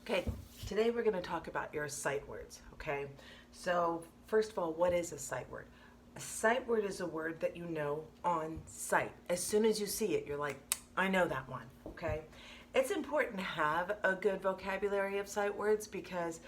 Okay, today we're going to talk about your sight words, okay? So, first of all, what is a sight word? A sight word is a word that you know on sight. As soon as you see it, you're like, I know that one, okay? It's important to have a good vocabulary of sight words because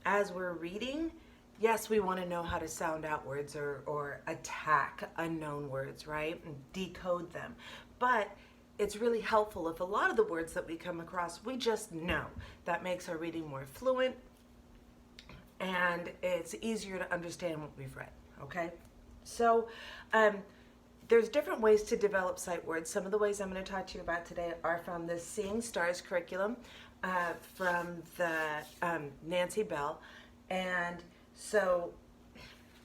as we're reading, yes, we want to know how to sound out words or attack unknown words, right? And decode them. But it's really helpful if a lot of the words that we come across, we just know. That makes our reading more fluent and it's easier to understand what we've read, okay? So there's different ways to develop sight words. Some of the ways I'm going to talk to you about today are from the Seeing Stars curriculum from the Nanci Bell. And so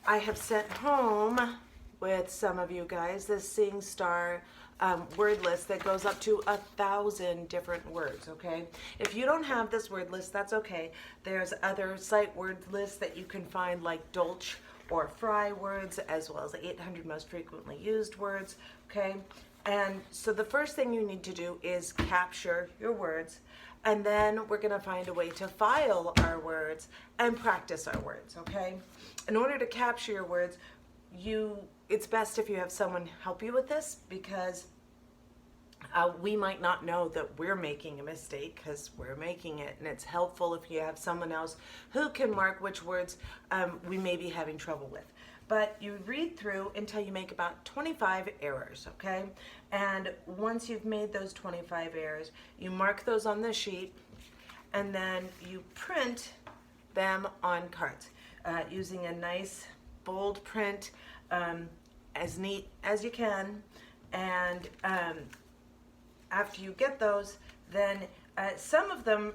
I have sent home with some of you guys this Seeing Star word list that goes up to 1,000 different words, okay? If you don't have this word list, that's okay. There's other sight word lists that you can find like Dolch or Fry words, as well as 800 most frequently used words, okay? And so the first thing you need to do is capture your words, and then we're gonna find a way to file our words and practice our words, okay? In order to capture your words, it's best if you have someone help you with this because we might not know that we're making a mistake because we're making it, and it's helpful if you have someone else who can mark which words we may be having trouble with. But you read through until you make about 25 errors, okay? And once you've made those 25 errors, you mark those on the sheet and then you print them on cards using a nice bold print, as neat as you can. And after you get those, then some of them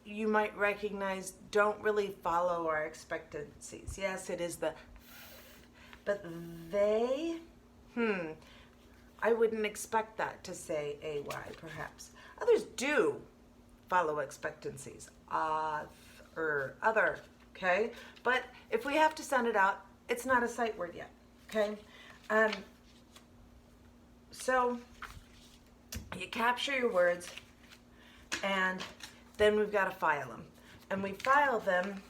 you might recognize don't really follow our expectancies. Yes, it is the, but they, I wouldn't expect that to say AY perhaps. Others do follow expectancies, or other, okay? But if we have to send it out, it's not a sight word yet, okay? So you capture your words and then we've got to file them. And we file them,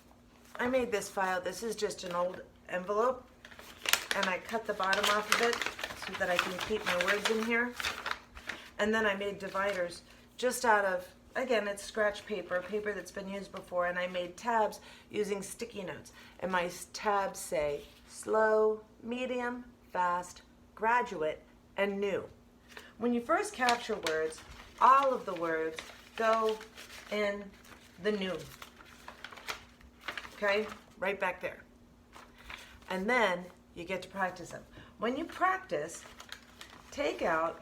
I made this file, this is just an old envelope, and I cut the bottom off of it so that I can keep my words in here. And then I made dividers just out of, again, it's scratch paper that's been used before, and I made tabs using sticky notes. And my tabs say slow, medium, fast, graduate, and new. When you first capture words, all of the words go in the new. Okay? Right back there. And then you get to practice them. When you practice, take out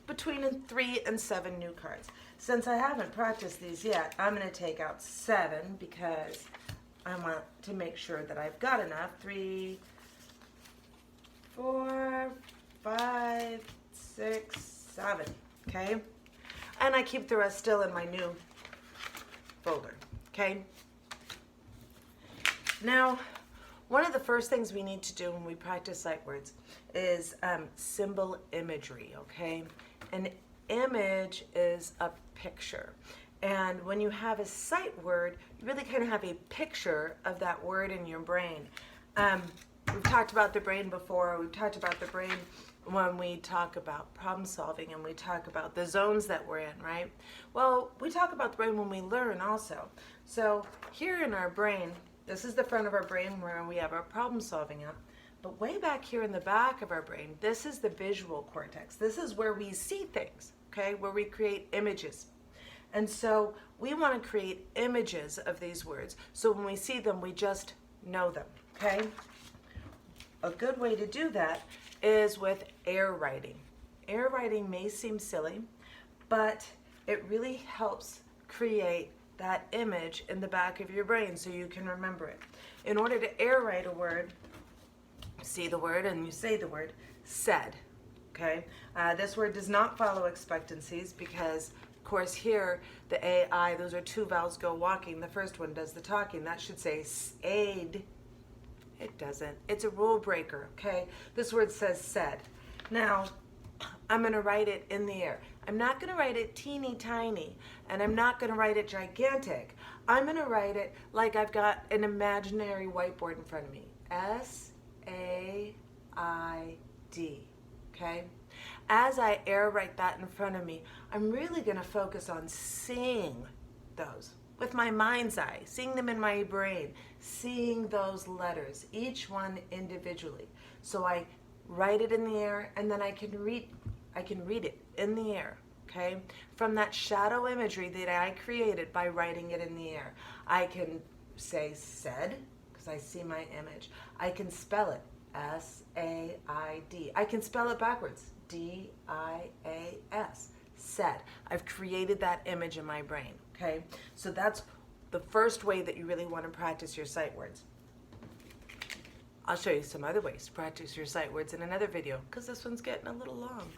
between 3 and 7 new cards. Since I haven't practiced these yet, I'm going to take out 7 because I want to make sure that I've got enough. 3, 4, 5, 6, 7, okay? And I keep the rest still in my new folder, okay? Now, one of the first things we need to do when we practice sight words is symbol imagery, okay? An image is a picture. And when you have a sight word, you really kind of have a picture of that word in your brain. We've talked about the brain before. We've talked about the brain when we talk about problem solving and we talk about the zones that we're in, right? Well, we talk about the brain when we learn also. So here in our brain, this is the front of our brain where we have our problem solving up. But way back here in the back of our brain, this is the visual cortex. This is where we see things, okay? Where we create images. And so we want to create images of these words. So when we see them, we just know them, okay? A good way to do that is with air writing. Air writing may seem silly, but it really helps create that image in the back of your brain so you can remember it. In order to air write a word, see the word and you say the word, said, okay? This word does not follow expectancies because, of course, here, the AI, those are 2 vowels go walking. The first one does the talking. That should say aid. It doesn't. It's a rule breaker, okay? This word says said. Now, I'm going to write it in the air. I'm not going to write it teeny tiny, and I'm not going to write it gigantic. I'm going to write it like I've got an imaginary whiteboard in front of me. S-A-I-D, okay? As I air write that in front of me, I'm really going to focus on seeing those with my mind's eye, seeing them in my brain, seeing those letters, each one individually. So I write it in the air, and then I can read it in the air, okay? From that shadow imagery that I created by writing it in the air. I can say said, because I see my image. I can spell it, S-A-I-D. I can spell it backwards, D-I-A-S, said. I've created that image in my brain, okay? So that's the first way that you really want to practice your sight words. I'll show you some other ways to practice your sight words in another video, because this one's getting a little long.